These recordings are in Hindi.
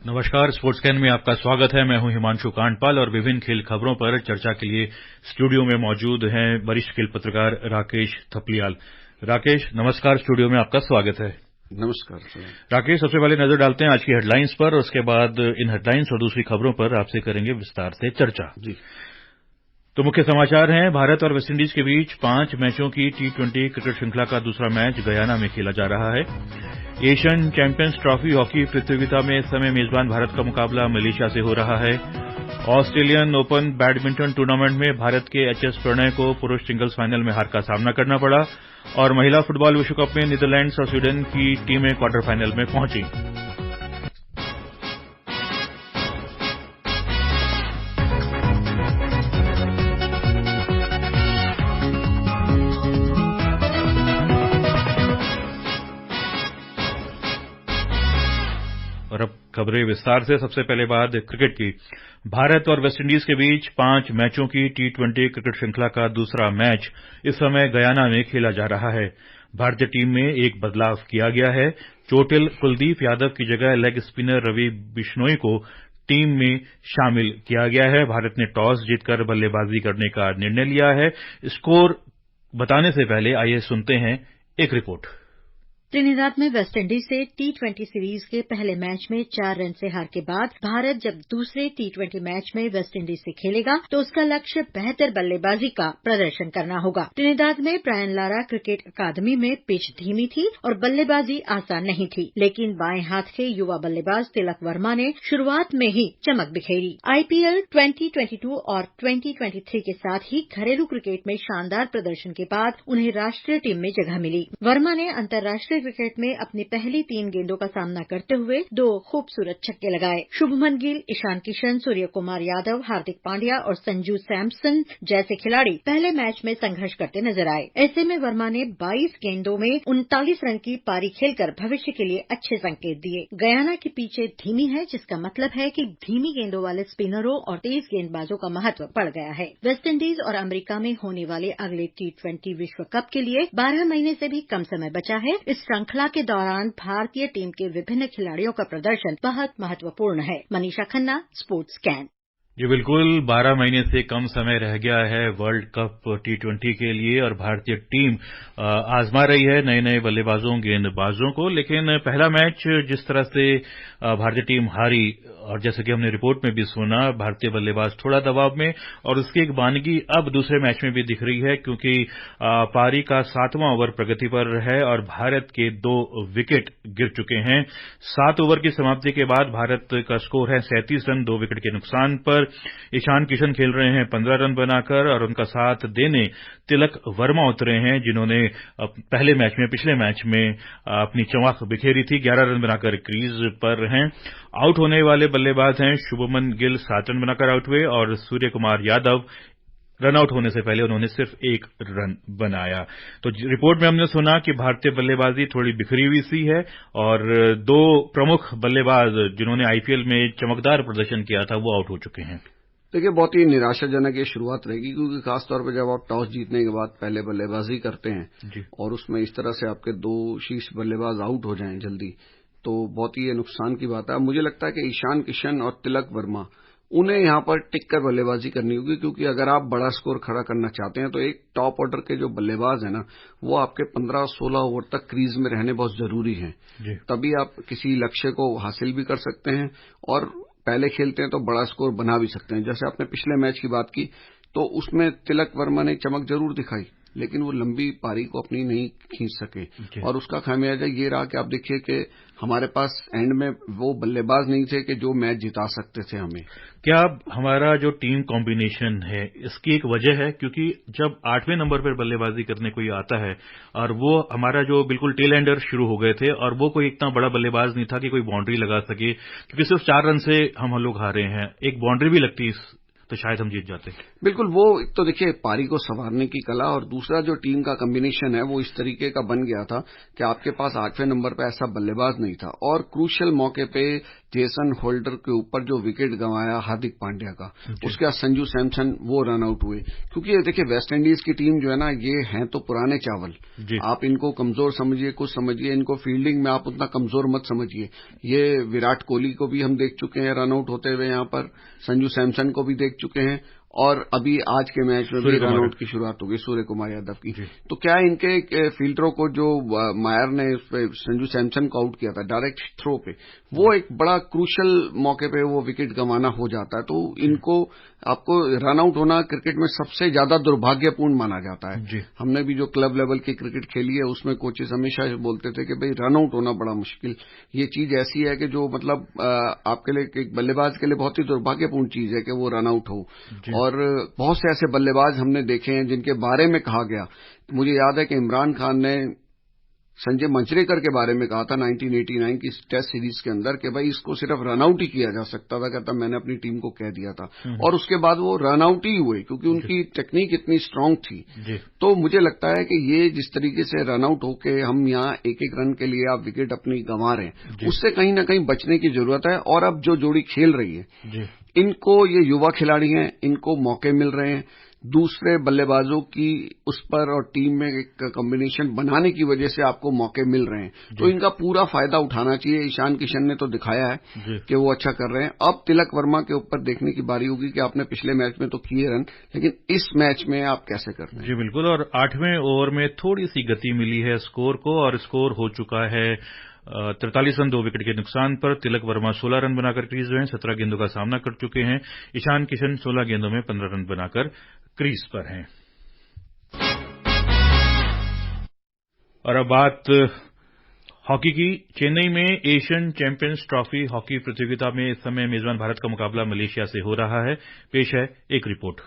नमस्कार, स्पोर्ट्स कैन में आपका स्वागत है। मैं हूं हिमांशु कांडपाल और विभिन्न खेल खबरों पर चर्चा के लिए स्टूडियो में मौजूद हैं वरिष्ठ खेल पत्रकार राकेश थपलियाल। राकेश, नमस्कार, स्टूडियो में आपका स्वागत है। नमस्कार राकेश, सबसे पहले नजर डालते हैं आज की हेडलाइंस पर और उसके बाद इन हेडलाइंस और दूसरी खबरों पर आपसे करेंगे विस्तार से चर्चा जी। तो मुख्य समाचार हैं। भारत और वेस्टइंडीज के बीच 5 मैचों की T20 क्रिकेट श्रृंखला का दूसरा मैच गयाना में खेला जा रहा है। एशियन चैंपियंस ट्रॉफी हॉकी प्रतियोगिता में इस समय मेजबान भारत का मुकाबला मलेशिया से हो रहा है। ऑस्ट्रेलियन ओपन बैडमिंटन टूर्नामेंट में भारत के एचएस प्रणय को पुरुष सिंगल्स फाइनल में हार का सामना करना पड़ा और महिला फुटबॉल विश्व कप में नीदरलैंड्स और स्वीडन की टीमें क्वार्टर फाइनल में पहुंची। और अब खबरें विस्तार से। सबसे पहले बात क्रिकेट की। भारत और वेस्टइंडीज के बीच 5 मैचों की T20 क्रिकेट श्रृंखला का दूसरा मैच इस समय गयाना में खेला जा रहा है। भारतीय टीम में एक बदलाव किया गया है। चोटिल कुलदीप यादव की जगह लेग स्पिनर रवि बिश्नोई को टीम में शामिल किया गया है। भारत ने टॉस जीतकर बल्लेबाजी करने का निर्णय लिया है। स्कोर बताने से पहले आइए सुनते हैं एक रिपोर्ट। त्रिनिदाद में वेस्टइंडीज से T20 सीरीज के पहले मैच में 4 रन से हार के बाद भारत जब दूसरे T20 मैच में वेस्टइंडीज से खेलेगा तो उसका लक्ष्य बेहतर बल्लेबाजी का प्रदर्शन करना होगा। त्रिनिदाद में ब्रायन लारा क्रिकेट अकादमी में पिच धीमी थी और बल्लेबाजी आसान नहीं थी, लेकिन बाएं हाथ के युवा बल्लेबाज तिलक वर्मा ने शुरुआत में ही चमक बिखेरी। IPL 2022 और 2023 के साथ ही घरेलू क्रिकेट में शानदार प्रदर्शन के बाद उन्हें राष्ट्रीय टीम में जगह मिली। वर्मा ने अंतर्राष्ट्रीय क्रिकेट में अपनी पहली 3 गेंदों का सामना करते हुए 2 खूबसूरत छक्के लगाए। शुभमन गिल, ईशान किशन, सूर्य कुमार यादव, हार्दिक पांड्या और संजू सैमसन जैसे खिलाड़ी पहले मैच में संघर्ष करते नजर आए। ऐसे में वर्मा ने 22 गेंदों में 39 रन की पारी खेलकर भविष्य के लिए अच्छे संकेत दिए। गयाना की पिचें धीमी है, जिसका मतलब है कि धीमी गेंदों वाले स्पिनरों और तेज गेंदबाजों का महत्व बढ़ गया है। वेस्टइंडीज और अमेरिका में होने वाले अगले T20 विश्व कप के लिए 12 महीने से भी कम समय बचा है। इस श्रृंखला के दौरान भारतीय टीम के विभिन्न खिलाड़ियों का प्रदर्शन बहुत महत्वपूर्ण है। मनीषा खन्ना, स्पोर्ट्स कैन। जी बिल्कुल, 12 महीने से कम समय रह गया है वर्ल्ड कप T20 के लिए और भारतीय टीम आजमा रही है नए नए बल्लेबाजों गेंदबाजों को। लेकिन पहला मैच जिस तरह से भारतीय टीम हारी और जैसे कि हमने रिपोर्ट में भी सुना, भारतीय बल्लेबाज थोड़ा दबाव में और उसकी एक वानगी अब दूसरे मैच में भी दिख रही है, क्योंकि पारी का 7वां ओवर प्रगति पर है और भारत के 2 विकेट गिर चुके हैं। 7 ओवर की समाप्ति के बाद भारत का स्कोर है 37 रन 2 विकेट के नुकसान पर। ईशान किशन खेल रहे हैं 15 रन बनाकर और उनका साथ देने तिलक वर्मा उतरे हैं, जिन्होंने पिछले मैच में अपनी चमक बिखेरी थी। 11 रन बनाकर क्रीज पर हैं। आउट होने वाले बल्लेबाज हैं शुभमन गिल 7 रन बनाकर आउट हुए और सूर्य कुमार यादव रन आउट होने से पहले उन्होंने सिर्फ 1 रन बनाया। तो रिपोर्ट में हमने सुना कि भारतीय बल्लेबाजी थोड़ी बिखरी हुई सी है और 2 प्रमुख बल्लेबाज जिन्होंने IPL में चमकदार प्रदर्शन किया था वो आउट हो चुके हैं। देखिए, बहुत ही निराशाजनक ये शुरुआत रहेगी, क्योंकि खासतौर पर जब आप टॉस जीतने के बाद पहले बल्लेबाजी करते हैं और उसमें इस तरह से आपके 2 शीर्ष बल्लेबाज आउट हो जाएं जल्दी, तो बहुत ही नुकसान की बात है। मुझे लगता है कि ईशान किशन और तिलक वर्मा उन्हें यहां पर टिक कर बल्लेबाजी करनी होगी, क्योंकि अगर आप बड़ा स्कोर खड़ा करना चाहते हैं तो एक टॉप ऑर्डर के जो बल्लेबाज है ना, वो आपके 15-16 ओवर तक क्रीज में रहने बहुत जरूरी है। तभी आप किसी लक्ष्य को हासिल भी कर सकते हैं और पहले खेलते हैं तो बड़ा स्कोर बना भी सकते हैं। जैसे आपने पिछले मैच की बात की तो उसमें तिलक वर्मा ने चमक जरूर दिखाई, लेकिन वो लंबी पारी को अपनी नहीं खींच सके और उसका खामियाजा ये रहा कि आप देखिए कि हमारे पास एंड में वो बल्लेबाज नहीं थे कि जो मैच जिता सकते थे हमें। क्या हमारा जो टीम कॉम्बिनेशन है इसकी एक वजह है, क्योंकि जब 8वें नंबर पर बल्लेबाजी करने कोई आता है और वो हमारा जो बिल्कुल टेल एंडर शुरू हो गए थे और वो कोई इतना बड़ा बल्लेबाज नहीं था कि कोई बाउंड्री लगा सके, क्योंकि सिर्फ 4 रन से हम लोग हारे हैं। एक बाउंड्री भी लगती तो शायद हम जीत जाते। बिल्कुल, वो एक तो देखिए पारी को संवारने की कला और दूसरा जो टीम का कॉम्बिनेशन है वो इस तरीके का बन गया था कि आपके पास 8वें नंबर पे ऐसा बल्लेबाज नहीं था और क्रूशियल मौके पे जेसन होल्डर के ऊपर जो विकेट गंवाया हार्दिक पांड्या का, उसके बाद संजू सैमसन वो रन आउट हुए। क्योंकि ये देखिए वेस्ट इंडीज की टीम जो है ना, ये हैं तो पुराने चावल, आप इनको कमजोर समझिए, कुछ समझिए, इनको फील्डिंग में आप उतना कमजोर मत समझिए। ये विराट कोहली को भी हम देख चुके हैं रन आउट होते हुए, यहाँ पर संजू सैमसन को भी देख चुके हैं, और अभी आज के मैच में भी रन आउट की शुरुआत होगी सूर्य कुमार यादव की। तो क्या इनके फील्डरों को जो मायर ने संजू सैमसन को आउट किया था डायरेक्ट थ्रो पे, वो एक बड़ा क्रूशल मौके पे वो विकेट गंवाना हो जाता है। तो इनको आपको रन आउट होना क्रिकेट में सबसे ज्यादा दुर्भाग्यपूर्ण माना जाता है। हमने भी जो क्लब लेवल की क्रिकेट खेली है उसमें कोचेस हमेशा बोलते थे कि भाई रन आउट होना बड़ा मुश्किल, ये चीज ऐसी है कि जो मतलब आपके लिए एक बल्लेबाज के लिए बहुत ही दुर्भाग्यपूर्ण चीज है कि वो रन आउट हो। और बहुत से ऐसे बल्लेबाज हमने देखे हैं जिनके बारे में कहा गया, मुझे याद है कि इमरान खान ने संजय मंजरेकर के बारे में कहा था 1989 की टेस्ट सीरीज के अंदर कि भाई इसको सिर्फ रन आउट ही किया जा सकता था, कहता मैंने अपनी टीम को कह दिया था, और उसके बाद वो रन आउट ही हुए क्योंकि उनकी टेक्निक इतनी स्ट्रांग थी। तो मुझे लगता है कि ये जिस तरीके से रन आउट होके हम यहाँ एक एक रन के लिए आप विकेट अपनी गंवा रहे हैं, उससे कहीं ना कहीं बचने की जरूरत है। और अब जो जोड़ी खेल रही है, इनको, ये युवा खिलाड़ी हैं, इनको मौके मिल रहे हैं, दूसरे बल्लेबाजों की उस पर और टीम में एक कॉम्बिनेशन बनाने की वजह से आपको मौके मिल रहे हैं, तो इनका पूरा फायदा उठाना चाहिए। ईशान किशन ने तो दिखाया है कि वो अच्छा कर रहे हैं। अब तिलक वर्मा के ऊपर देखने की बारी होगी कि आपने पिछले मैच में तो किए रन, लेकिन इस मैच में आप कैसे करते हैं। जी बिल्कुल, और 8वें ओवर में थोड़ी सी गति मिली है स्कोर को, और स्कोर हो चुका है 43 रन 2 विकेट के नुकसान पर। तिलक वर्मा 16 रन बनाकर क्रीज में 17 गेंदों का सामना कर चुके हैं। ईशान किशन 16 गेंदों में 15 रन बनाकर क्रीज पर हैं। और अब बात हॉकी की। चेन्नई में एशियन चैंपियंस ट्रॉफी हॉकी प्रतियोगिता में इस समय मेजबान भारत का मुकाबला मलेशिया से हो रहा है। पेश है एक रिपोर्ट।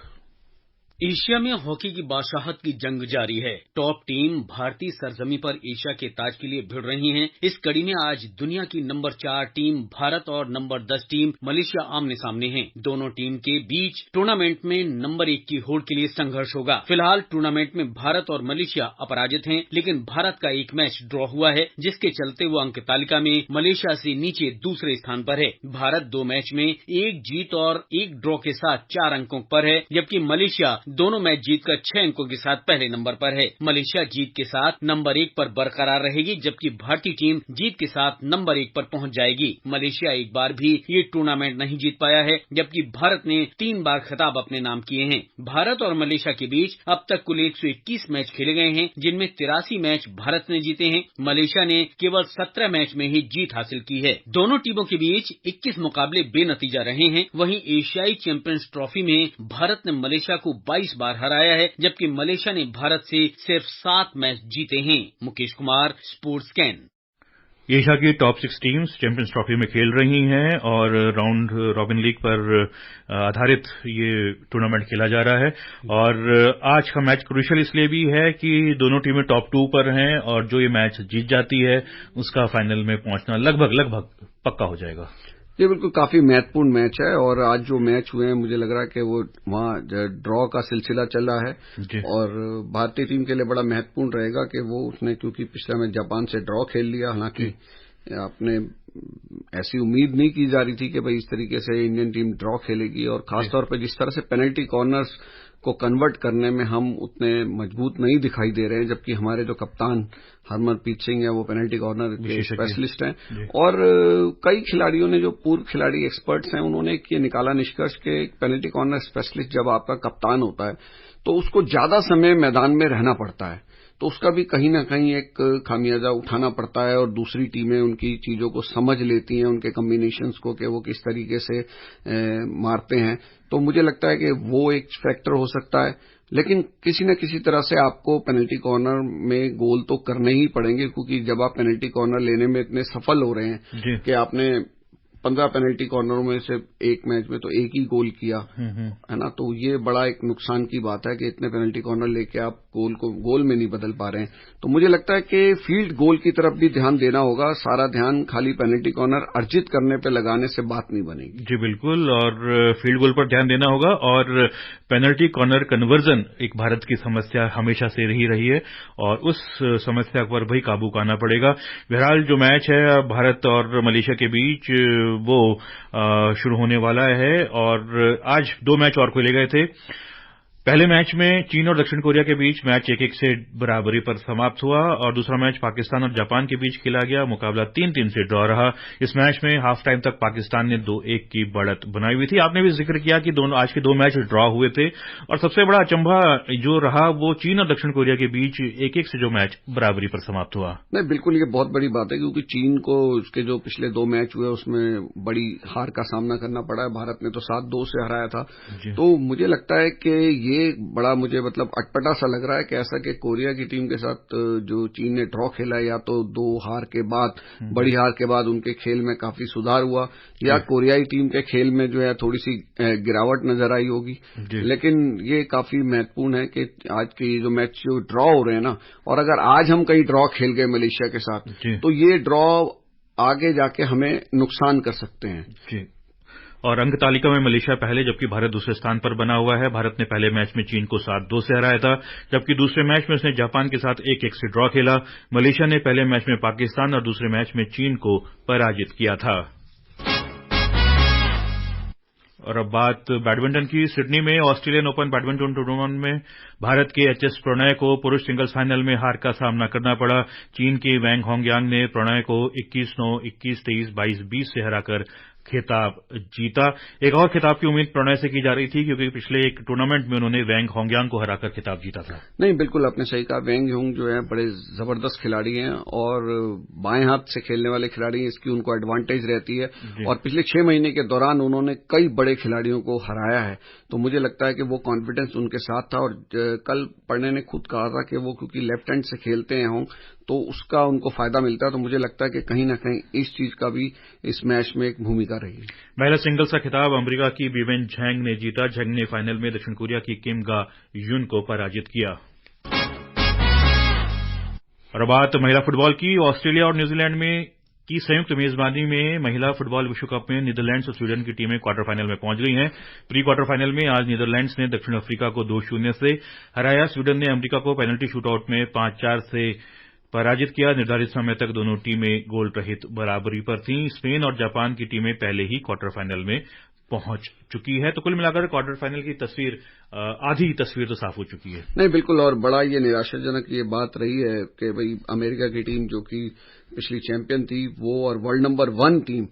एशिया में हॉकी की बादशाहत की जंग जारी है। टॉप टीम भारतीय सरजमी पर एशिया के ताज के लिए भिड़ रही हैं। इस कड़ी में आज दुनिया की नंबर 4 टीम भारत और नंबर 10 टीम मलेशिया आमने सामने हैं। दोनों टीम के बीच टूर्नामेंट में नंबर 1 की होड़ के लिए संघर्ष होगा। फिलहाल टूर्नामेंट में भारत और मलेशिया अपराजित हैं, लेकिन भारत का एक मैच ड्रॉ हुआ है, जिसके चलते वो अंक तालिका में मलेशिया से नीचे दूसरे स्थान पर है। भारत 2 मैच में 1 जीत और 1 ड्रॉ के साथ 4 अंकों पर है, जबकि मलेशिया दोनों मैच जीतकर 6 अंकों के साथ पहले नंबर पर है। मलेशिया जीत के साथ नंबर 1 पर बरकरार रहेगी, जबकि भारतीय टीम जीत के साथ नंबर 1 पर पहुंच जाएगी। मलेशिया एक बार भी ये टूर्नामेंट नहीं जीत पाया है, जबकि भारत ने 3 बार खिताब अपने नाम किए हैं। भारत और मलेशिया के बीच अब तक कुल 121 मैच खेले गए हैं, जिनमें 83 मैच भारत ने जीते हैं। मलेशिया ने केवल 17 मैच में ही जीत हासिल की है। दोनों टीमों के बीच 21 मुकाबले बेनतीजा रहे हैं। वहीं एशियाई चैंपियंस ट्रॉफी में भारत ने मलेशिया को 22 बार हराया है, जबकि मलेशिया ने भारत से सिर्फ 7 मैच जीते हैं। Mukesh Kumar, sports can. Asia की टॉप 6 टीम्स चैंपियंस ट्रॉफी में खेल रही हैं और राउंड रॉबिन लीग पर आधारित ये टूर्नामेंट खेला जा रहा है। और आज का मैच क्रूशियल इसलिए भी है कि दोनों टीमें टॉप 2 पर हैं, और जो ये मैच जीत जाती है उसका फाइनल में पहुंचना लगभग पक्का हो जाएगा। ये बिल्कुल काफी महत्वपूर्ण मैच है, और आज जो मैच हुए हैं मुझे लग रहा है कि वो वहाँ ड्रॉ का सिलसिला चल रहा है, और भारतीय टीम के लिए बड़ा महत्वपूर्ण रहेगा कि वो उसने, क्योंकि पिछले मैच जापान से ड्रॉ खेल लिया, हालांकि आपने ऐसी उम्मीद नहीं की जा रही थी कि भाई इस तरीके से इंडियन टीम ड्रॉ खेलेगी, और खासतौर पर जिस तरह से पेनल्टी कॉर्नर्स को कन्वर्ट करने में हम उतने मजबूत नहीं दिखाई दे रहे हैं, जबकि हमारे जो कप्तान हरमनप्रीत सिंह है वो पेनल्टी कॉर्नर के स्पेशलिस्ट हैं। और कई खिलाड़ियों ने, जो पूर्व खिलाड़ी एक्सपर्ट्स हैं, उन्होंने ये निकाला निष्कर्ष के पेनल्टी कॉर्नर स्पेशलिस्ट जब आपका कप्तान होता है तो उसको ज्यादा समय मैदान में रहना पड़ता है, तो उसका भी कहीं ना कहीं एक खामियाजा उठाना पड़ता है, और दूसरी टीमें उनकी चीजों को समझ लेती हैं, उनके कॉम्बिनेशंस को कि वो किस तरीके से मारते हैं। तो मुझे लगता है कि वो एक फैक्टर हो सकता है, लेकिन किसी न किसी तरह से आपको पेनल्टी कॉर्नर में गोल तो करने ही पड़ेंगे, क्योंकि जब आप पेनल्टी कॉर्नर लेने में इतने सफल हो रहे हैं कि आपने 15 पेनल्टी कॉर्नरों में से एक मैच में तो एक ही गोल किया है ना, तो ये बड़ा एक नुकसान की बात है कि इतने पेनल्टी कॉर्नर लेके आप गोल में नहीं बदल पा रहे हैं। तो मुझे लगता है कि फील्ड गोल की तरफ भी ध्यान देना होगा। सारा ध्यान खाली पेनल्टी कॉर्नर अर्जित करने पे लगाने से बात नहीं बनेगी। जी बिल्कुल, और फील्ड गोल पर ध्यान देना होगा, और पेनल्टी कॉर्नर कन्वर्जन एक भारत की समस्या हमेशा से रही है, और उस समस्या पर भी काबू पाना पड़ेगा। बहरहाल जो मैच है भारत और मलेशिया के बीच वो शुरू होने वाला है और आज 2 मैच और खेले गए थे। पहले मैच में चीन और दक्षिण कोरिया के बीच मैच 1-1 से बराबरी पर समाप्त हुआ और दूसरा मैच पाकिस्तान और जापान के बीच खेला गया। मुकाबला 3-3 से ड्रॉ रहा। इस मैच में हाफ टाइम तक पाकिस्तान ने 2-1 की बढ़त बनाई हुई थी। आपने भी जिक्र किया कि आज के 2 मैच ड्रॉ हुए थे और सबसे बड़ा अचंभा जो रहा वो चीन और दक्षिण कोरिया के बीच 1-1 से जो मैच बराबरी पर समाप्त हुआ। नहीं, बिल्कुल ये बहुत बड़ी बात है क्योंकि चीन को उसके जो पिछले 2 मैच हुए उसमें बड़ी हार का सामना करना पड़ा है। भारत ने तो 7-2 से हराया था। तो मुझे लगता है कि ये बड़ा मुझे मतलब अटपटा सा लग रहा है कि ऐसा कि कोरिया की टीम के साथ जो चीन ने ड्रॉ खेला या तो 2 हार के बाद, बड़ी हार के बाद उनके खेल में काफी सुधार हुआ या कोरियाई टीम के खेल में जो है थोड़ी सी गिरावट नजर आई होगी। लेकिन ये काफी महत्वपूर्ण है कि आज के ये जो मैच जो ड्रॉ हो रहे हैं ना, और अगर आज हम कहीं ड्रॉ खेल गए मलेशिया के साथ तो ये ड्रॉ आगे जाके हमें नुकसान कर सकते हैं। और अंक तालिका में मलेशिया पहले जबकि भारत दूसरे स्थान पर बना हुआ है। भारत ने पहले मैच में चीन को 7-2 से हराया था जबकि दूसरे मैच में उसने जापान के साथ 1-1 से ड्रॉ खेला। मलेशिया ने पहले मैच में पाकिस्तान और दूसरे मैच में चीन को पराजित किया था। और अब बात बैडमिंटन की। सिडनी में ऑस्ट्रेलियन ओपन बैडमिंटन टूर्नामेंट में भारत के एचएस प्रणय को पुरुष सिंगल्स फाइनल में हार का सामना करना पड़ा। चीन के वैंग होंगयांग ने प्रणय को 21-9, 21-23, 22-20 से हराकर खिताब जीता। एक और खिताब की उम्मीद प्रणय से की जा रही थी क्योंकि पिछले एक टूर्नामेंट में उन्होंने वैंग होंगयांग को हराकर खिताब जीता था। नहीं, बिल्कुल आपने सही कहा। वैंग होंग जो है बड़े जबरदस्त खिलाड़ी हैं और बाएं हाथ से खेलने वाले खिलाड़ी हैं, इसकी उनको एडवांटेज रहती है और पिछले 6 महीने के दौरान उन्होंने कई बड़े खिलाड़ियों को हराया है। तो मुझे लगता है कि वो कॉन्फिडेंस उनके साथ था और कल प्रणय ने खुद कहा था कि वो क्योंकि लेफ्ट हैंड से खेलते हैं होंग तो उसका उनको फायदा मिलता है। तो मुझे लगता है कि कहीं न कहीं इस चीज का भी इस मैच में एक भूमिका रही। महिला सिंगल्स का खिताब अमेरिका की बीवेन झैंग ने जीता। झैंग ने फाइनल में दक्षिण कोरिया की किम गा यून को पराजित किया। और बात महिला फुटबॉल की। ऑस्ट्रेलिया और न्यूजीलैंड में की संयुक्त मेजबानी में महिला फुटबॉल विश्व कप में नीदरलैंड्स और स्वीडन की टीमें क्वार्टर फाइनल में पहुंच गई हैं। प्री क्वार्टर फाइनल में आज नीदरलैंड्स ने दक्षिण अफ्रीका को 2-0 से हराया। स्वीडन ने अमेरिका को पेनल्टी शूटआउट में 5-4 से पराजित किया। निर्धारित समय तक दोनों टीमें गोल रहित बराबरी पर थीं। स्पेन और जापान की टीमें पहले ही क्वार्टर फाइनल में पहुंच चुकी है। तो कुल मिलाकर क्वार्टर फाइनल की तस्वीर आधी तस्वीर तो साफ हो चुकी है। नहीं, बिल्कुल। और बड़ा ये निराशाजनक ये बात रही है कि भाई अमेरिका की टीम जो कि पिछली चैंपियन थी वो और वर्ल्ड नंबर 1 टीम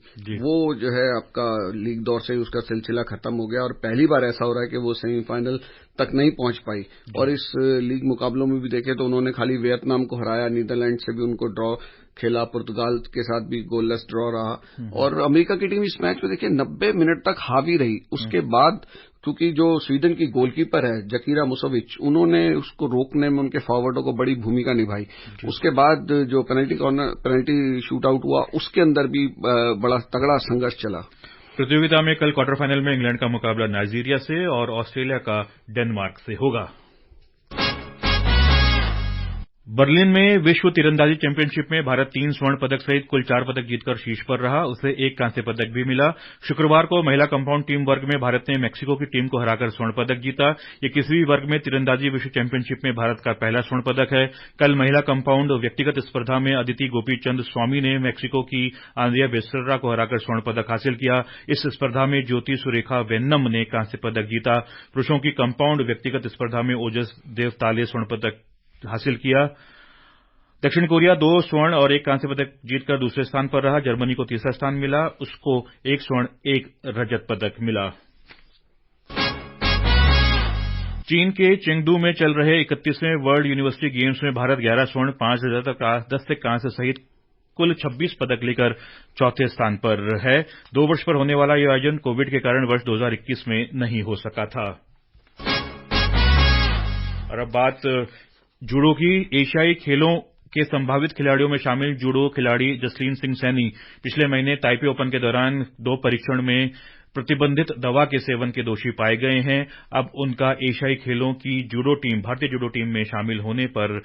वो जो है आपका लीग दौर से उसका सिलसिला खत्म हो गया और पहली बार ऐसा हो रहा है कि वो सेमीफाइनल तक नहीं पहुंच पाई। और इस लीग मुकाबलों में भी देखें तो उन्होंने खाली वियतनाम को हराया, नीदरलैंड से भी उनको ड्रॉ खेला, पुर्तगाल के साथ भी गोललेस ड्रॉ रहा और अमेरिका की टीम इस मैच में देखिए 90 मिनट तक हावी रही। उसके बाद क्योंकि जो स्वीडन की गोलकीपर है जकीरा मुसोविच, उन्होंने उसको रोकने में उनके फॉरवर्डों को बड़ी भूमिका निभाई। उसके बाद जो पेनल्टी शूट आउट हुआ उसके अंदर भी बड़ा तगड़ा संघर्ष चला। प्रतियोगिता में कल क्वार्टर फाइनल में इंग्लैंड का मुकाबला नाइजीरिया से और ऑस्ट्रेलिया का डेनमार्क से होगा। बर्लिन में विश्व तीरंदाजी चैंपियनशिप में भारत 3 स्वर्ण पदक सहित कुल 4 पदक जीतकर शीर्ष पर रहा। उसे 1 कांस्य पदक भी मिला। शुक्रवार को महिला कंपाउंड टीम वर्ग में भारत ने मैक्सिको की टीम को हराकर स्वर्ण पदक जीता। ये किसी भी वर्ग में तीरंदाजी विश्व चैंपियनशिप में भारत का पहला स्वर्ण पदक है। कल महिला कंपाउंड व्यक्तिगत स्पर्धा में अदिति गोपीचंद स्वामी ने मैक्सिको की आंद्रिया बेस्टर्रा को हराकर स्वर्ण पदक हासिल किया। इस स्पर्धा में ज्योति सुरेखा वेन्नम ने कांस्य पदक जीता। पुरुषों की कंपाउंड व्यक्तिगत स्पर्धा में ओजस देवताले स्वर्ण पदक हासिल किया। दक्षिण कोरिया 2 स्वर्ण और 1 कांस्य पदक जीतकर दूसरे स्थान पर रहा। जर्मनी को तीसरा स्थान मिला, उसको 1 स्वर्ण 1 रजत पदक मिला। चीन के चेंगडू में चल रहे 31वें वर्ल्ड यूनिवर्सिटी गेम्स में भारत 11 स्वर्ण, 5 रजत और 10 कांस्य सहित कुल 26 पदक लेकर चौथे स्थान पर है। 2 वर्ष पर होने वाला यह आयोजन कोविड के कारण वर्ष 2021 में नहीं हो सका था। और अब बात जूडो की। एशियाई खेलों के संभावित खिलाड़ियों में शामिल जूडो खिलाड़ी जसलीन सिंह सैनी पिछले महीने ताइपे ओपन के दौरान 2 परीक्षण में प्रतिबंधित दवा के सेवन के दोषी पाए गए हैं। अब उनका एशियाई खेलों की जूडो टीम, भारतीय जूडो टीम में शामिल होने पर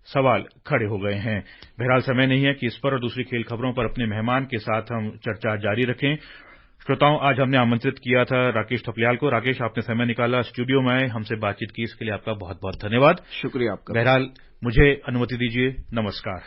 सवाल खड़े हो गए हैं। बहरहाल समय नहीं है कि इस पर और दूसरी खेल खबरों पर अपने मेहमान के साथ हम चर्चा जारी रखें। श्रोताओं, आज हमने आमंत्रित किया था राकेश थपलियाल को। राकेश, आपने समय निकाला, स्टूडियो में आए, हमसे बातचीत की, इसके लिए आपका बहुत बहुत धन्यवाद। शुक्रिया आपका। बहरहाल मुझे अनुमति दीजिए। नमस्कार।